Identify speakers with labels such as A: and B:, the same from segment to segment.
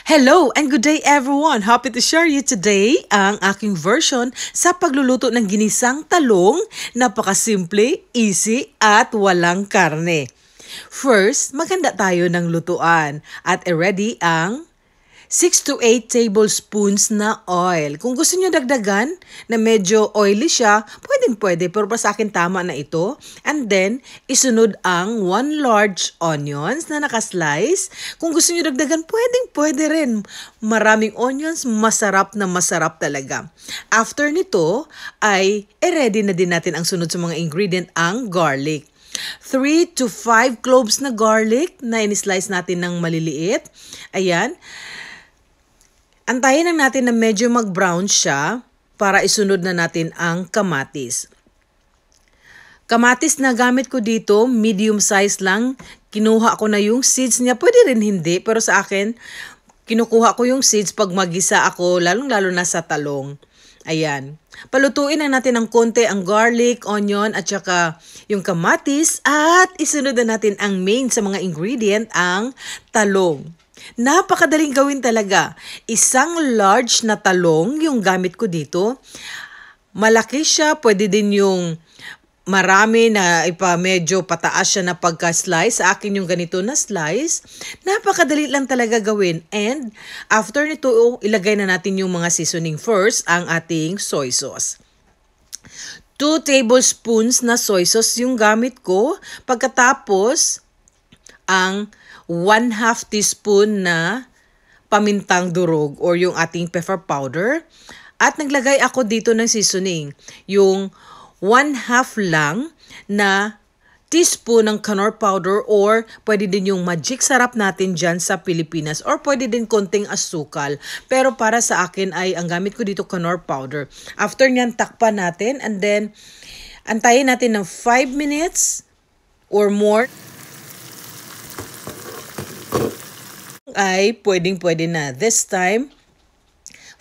A: Hello and good day everyone! Happy to share you today ang aking version sa pagluluto ng ginisang talong. Napakasimple, easy at walang karne. First, maganda tayo ng lutuan at ready ang 6 to 8 tablespoons na oil. Kung gusto niyo dagdagan na medyo oily siya, pwede. Pero sa akin tama na ito. And then, isunod ang 1 large onions na nakaslice. Kung gusto niyo dagdagan, pwede rin. Maraming onions, masarap na masarap talaga. After nito, ay ready na din natin ang sunod sa mga ingredient, ang garlic. 3 to 5 cloves na garlic na in-slice natin ng maliliit. Ayan. Antayin lang natin na medyo mag-brown siya para isunod na natin ang kamatis. Kamatis na gamit ko dito, medium size lang. Kinuha ko na yung seeds niya. Pwede rin hindi, pero sa akin, kinukuha ko yung seeds pag magisa ako, lalong-lalo na sa talong. Ayan. Palutuin na natin ng konti ang garlic, onion, at saka yung kamatis. At isunod na natin ang main sa mga ingredient, ang talong. Napakadaling gawin talaga. Isang large na talong yung gamit ko dito. Malaki siya, pwede din yung marami na medyo pataas siya na pagka-slice. Sa akin yung ganito na slice. Napakadali lang talaga gawin. And after nito, ilagay na natin yung mga seasoning first, ang ating soy sauce. 2 tablespoons na soy sauce yung gamit ko. Pagkatapos, ang 1/2 teaspoon na pamintang durog or yung ating pepper powder. At naglagay ako dito ng seasoning. Yung 1/2 lang na teaspoon ng Knorr powder or pwede din yung magic sarap natin dyan sa Pilipinas or pwede din konting asukal. Pero para sa akin ay ang gamit ko dito Knorr powder. After nyan takpan natin and then antayin natin ng 5 minutes or more. Ay pwede na. This time,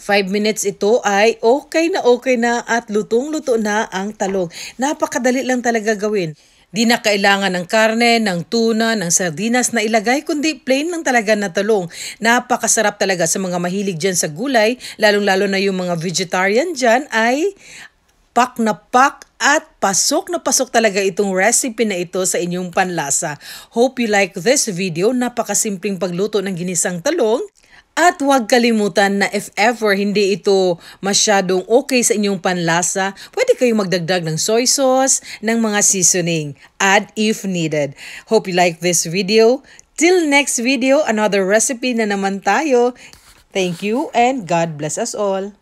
A: 5 minutes ito ay okay na at lutong-luto na ang talong. Napakadali lang talaga gawin. Di na kailangan ng karne, ng tuna, ng sardinas na ilagay, kundi plain lang talaga na talong. Napakasarap talaga sa mga mahilig dyan sa gulay, lalong-lalo na yung mga vegetarian dyan ay pak na pak at pasok na pasok talaga itong recipe na ito sa inyong panlasa. Hope you like this video. Napakasimpleng pagluto ng ginisang talong. At huwag kalimutan na if ever hindi ito masyadong okay sa inyong panlasa, pwede kayong magdagdag ng soy sauce, ng mga seasoning. Add if needed. Hope you like this video. Till next video, another recipe na naman tayo. Thank you and God bless us all.